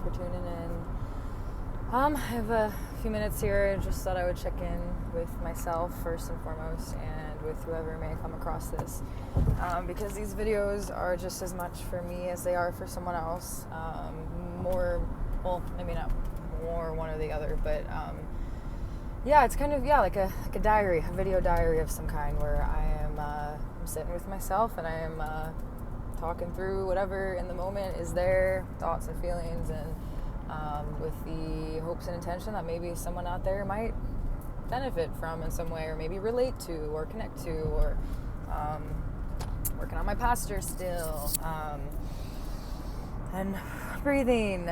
for tuning in. I have a few minutes here. Just thought I would check in with myself first and foremost, and with whoever may come across this, because these videos are just as much for me as they are for someone else. Well, maybe not more one or the other, but it's kind of like a diary, a video diary of some kind, where I am I'm sitting with myself and I am talking through whatever in the moment is there, thoughts and feelings, and with the hopes and intention that maybe someone out there might benefit from in some way, or maybe relate to, or connect to, or working on my posture still, and breathing.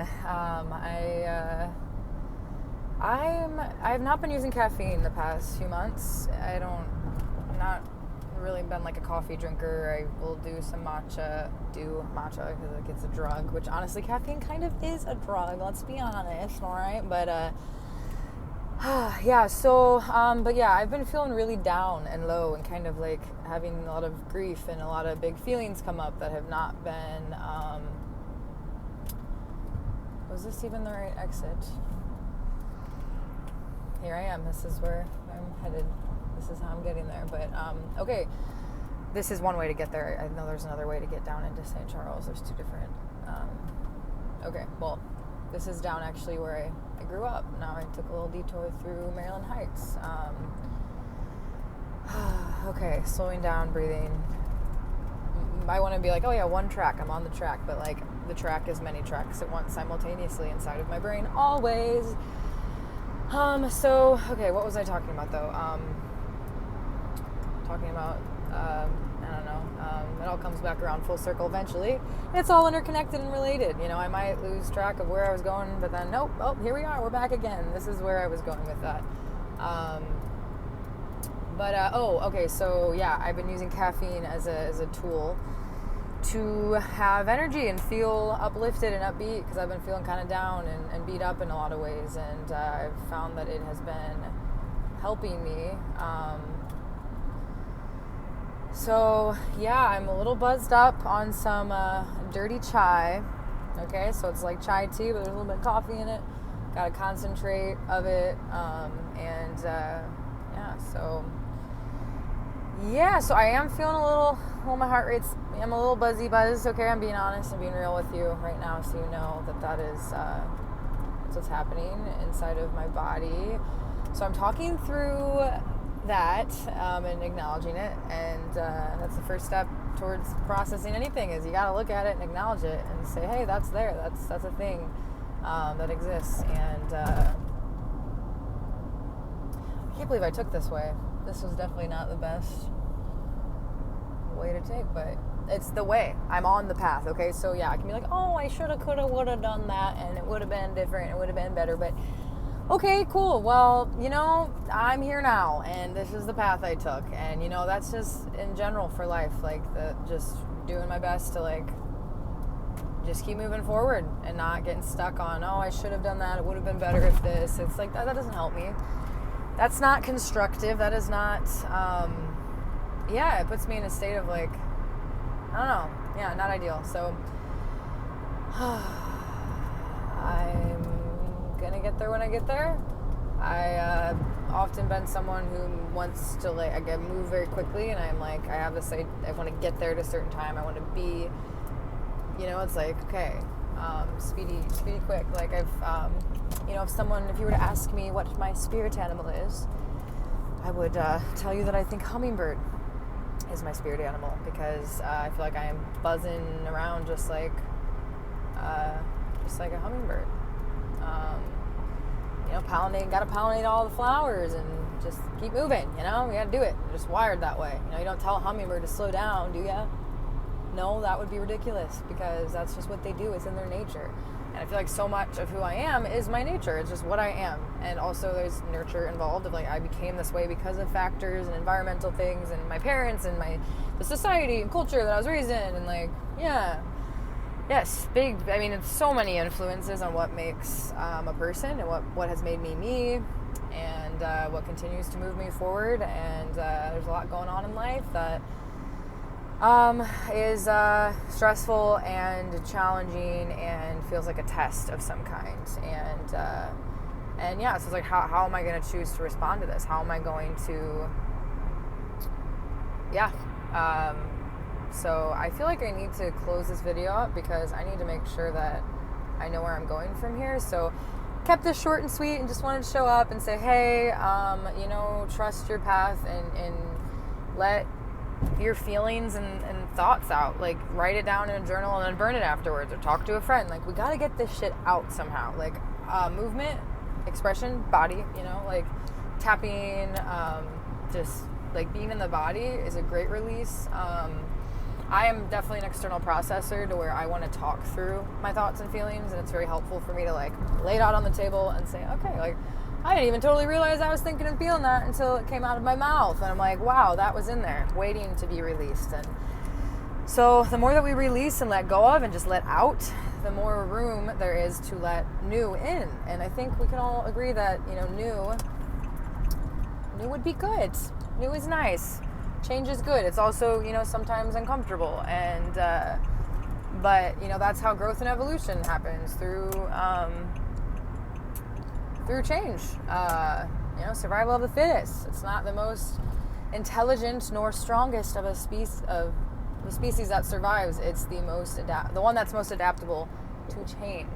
I've not been using caffeine the past few months. I'm not really been like a coffee drinker. I will do some matcha because it's a drug, which honestly caffeine kind of is a drug, let's be honest, alright? But I've been feeling really down and low, and kind of like having a lot of grief and a lot of big feelings come up that have not been was this even the right exit? Here I am. This is where I'm headed. This is how I'm getting there. But, okay. This is one way to get there. I know there's another way to get down into St. Charles. There's two different. Okay. Well, this is down actually where I grew up. Now I took a little detour through Maryland Heights. Okay. Slowing down, breathing. I want to be like, oh yeah, one track. I'm on the track. But like, the track is many tracks at once simultaneously inside of my brain. Always. Okay, what was I talking about though? I don't know, it all comes back around full circle eventually. It's all interconnected and related. I might lose track of where I was going, but then nope, here we are, we're back again. This is where I was going with that. I've been using caffeine as a tool to have energy and feel uplifted and upbeat, because I've been feeling kind of down and beat up in a lot of ways, and I've found that it has been helping me. I'm a little buzzed up on some dirty chai. Okay, so it's like chai tea, but there's a little bit of coffee in it. Got a concentrate of it, so I am feeling a little, my heart rate's, I'm a little buzz, okay, I'm being honest and being real with you right now, so you know that is that's what's happening inside of my body. So I'm talking through that and acknowledging it, and that's the first step towards processing anything, is you gotta look at it and acknowledge it and say, hey, that's there, that's a thing that exists. And I can't believe I took this way. This was definitely not the best way to take, but it's the way. I'm on the path, okay? So yeah, I can be like, oh, I shoulda, coulda, woulda done that, and it would have been different, it would have been better, but okay, cool. Well, I'm here now, and this is the path I took, and that's just in general for life, like just doing my best to like just keep moving forward and not getting stuck on, oh, I should have done that, it would have been better if this. It's like that doesn't help me. That's not constructive. That is not, it puts me in a state of like, I don't know, not ideal. So, I'm gonna get there when I get there. I often been someone who wants to like, I move very quickly, and I'm like, I have this, I want to get there at a certain time. I want to be, it's like, okay, speedy quick. Like if you were to ask me what my spirit animal is, I would tell you that I think hummingbird is my spirit animal, because I feel like I am buzzing around just like a hummingbird. Gotta pollinate all the flowers and just keep moving, we gotta do it. We're just wired that way. You don't tell a hummingbird to slow down, do ya? No, that would be ridiculous, because that's just what they do. It's in their nature. And I feel like so much of who I am is my nature. It's just what I am. And also there's nurture involved of like, I became this way because of factors and environmental things and my parents and the society and culture that I was raised in. And like, yes, it's so many influences on what makes a person, and what has made me, and what continues to move me forward. And there's a lot going on in life that is stressful and challenging and feels like a test of some kind. And yeah, so it's like, how am I going to choose to respond to this? How am I going to, so I feel like I need to close this video up because I need to make sure that I know where I'm going from here. So kept this short and sweet and just wanted to show up and say, hey, trust your path and let your feelings and thoughts out. Like, write it down in a journal and then burn it afterwards, or talk to a friend. Like, we got to get this shit out somehow. Like, movement, expression, body, like tapping, just like being in the body is a great release. I am definitely an external processor to where I want to talk through my thoughts and feelings, and it's very helpful for me to like lay it out on the table and say, okay, like I didn't even totally realize I was thinking and feeling that until it came out of my mouth, and I'm like, wow, that was in there waiting to be released. And so the more that we release and let go of and just let out, the more room there is to let new in. And I think we can all agree that new would be good. New is nice. Change is good. It's also, sometimes uncomfortable. And, but, that's how growth and evolution happens, through change. Survival of the fittest. It's not the most intelligent nor strongest of the species that survives. It's the one that's most adaptable to change.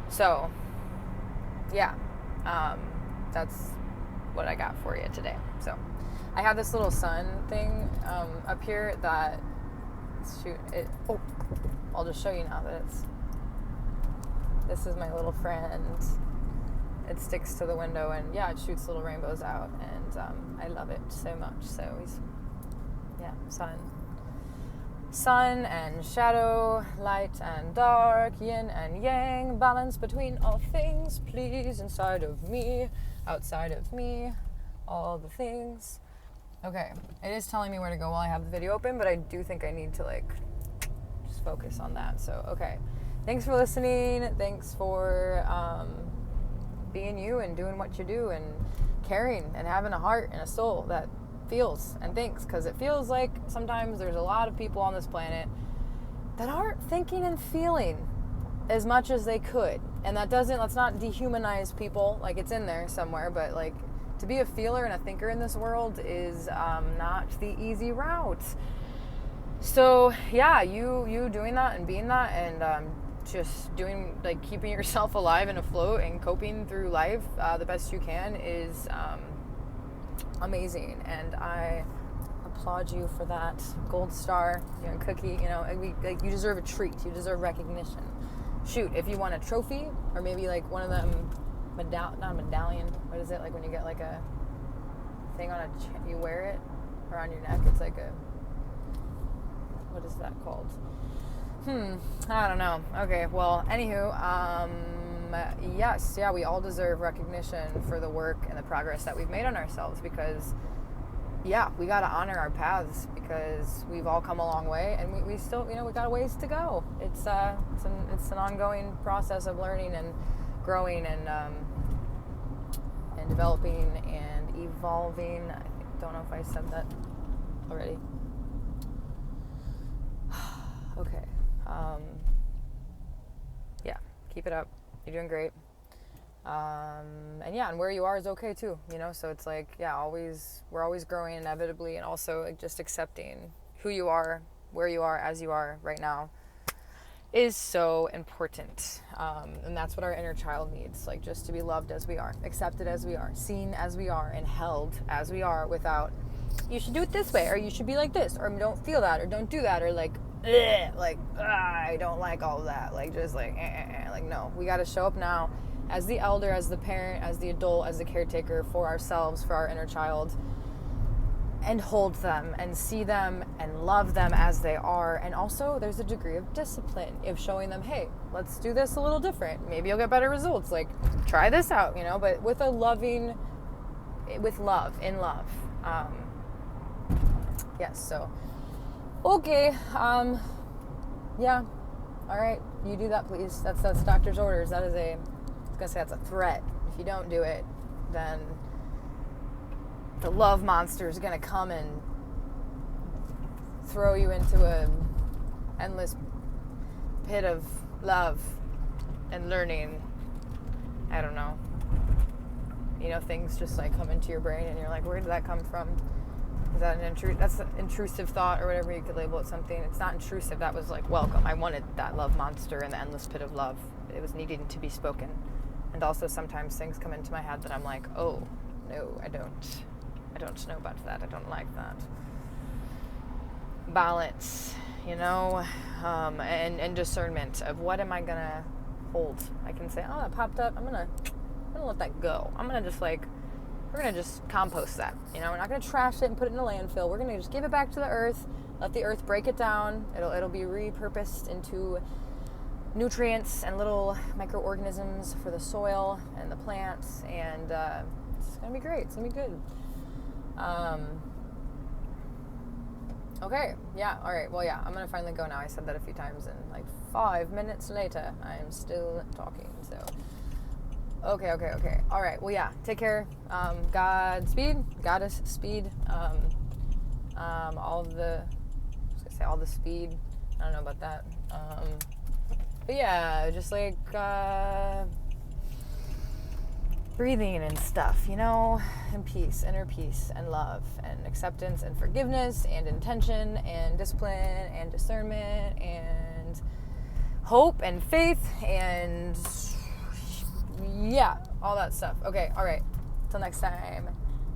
So, yeah, that's what I got for you today. So I have this little sun thing up here that I'll just show you now that this is my little friend. It sticks to the window and it shoots little rainbows out, and I love it so much. So sun and shadow, light and dark, yin and yang, balance between all things, please, inside of me, outside of me, all the things. Okay, it is telling me where to go while I have the video open, but I do think I need to just focus on that. So, okay, thanks for listening. Thanks for being you and doing what you do and caring and having a heart and a soul that feels and thinks, because it feels like sometimes there's a lot of people on this planet that aren't thinking and feeling as much as they could. And let's not dehumanize people, like it's in there somewhere, but like to be a feeler and a thinker in this world is not the easy route. So you doing that and being that and just doing, like, keeping yourself alive and afloat and coping through life the best you can is amazing, and I applaud you for that. Gold star, cookie, you deserve a treat. You deserve recognition. Shoot, if you want a trophy, or maybe like one of them, not a medallion, what is it, like when you get like a thing on you wear it around your neck, it's like what is that called? I don't know. Okay, well, anywho, yes, we all deserve recognition for the work and the progress that we've made on ourselves, because, we got to honor our paths, because we've all come a long way, and we still, we got a ways to go. It's an ongoing process of learning and growing and developing and evolving. I don't know if I said that already. Okay. Keep it up. You're doing great. And where you are is okay too, so it's like, we're always growing inevitably, and also like just accepting who you are, where you are, as you are right now is so important. And that's what our inner child needs, like just to be loved as we are, accepted as we are, seen as we are, and held as we are, without, you should do it this way, or you should be like this, or don't feel that, or don't do that, or I don't like all of that, no, we got to show up now as the elder, as the parent, as the adult, as the caretaker for ourselves, for our inner child, and hold them and see them and love them as they are. And also there's a degree of discipline of showing them, hey, let's do this a little different, maybe you'll get better results, like try this out, but with love, in love. Yes, so okay, all right, you do that, please. That's doctor's orders. I was gonna say that's a threat. If you don't do it, then the love monster is gonna come and throw you into a endless pit of love and learning. I don't know. You know, things just like come into your brain and you're like, where did that come from? Is that that's an intrusive thought or whatever you could label it something? It's not intrusive. That was like, welcome. I wanted that love monster in the endless pit of love. It was needing to be spoken. And also sometimes things come into my head that I'm like, oh, no, I don't know about that. I don't like that. Balance, you know, and discernment of what am I going to hold. I can say, oh, that popped up. I'm gonna let that go. I'm gonna just we're gonna just compost that. You know, we're not gonna trash it and put it in a landfill. We're gonna just give it back to the earth. Let the earth break it down. It'll be repurposed into nutrients and little microorganisms for the soil and the plants, and it's gonna be great. It's gonna be good. Okay, yeah, all right, well, yeah, I'm gonna finally go now. I said that a few times, and like 5 minutes later, I'm still talking, so. Okay, all right, well, yeah, take care. Godspeed, goddess speed, all the speed, I don't know about that, but yeah, just like, breathing and stuff, you know, and peace, inner peace and love and acceptance and forgiveness and intention and discipline and discernment and hope and faith and yeah, all that stuff. Okay, all right. Till next time.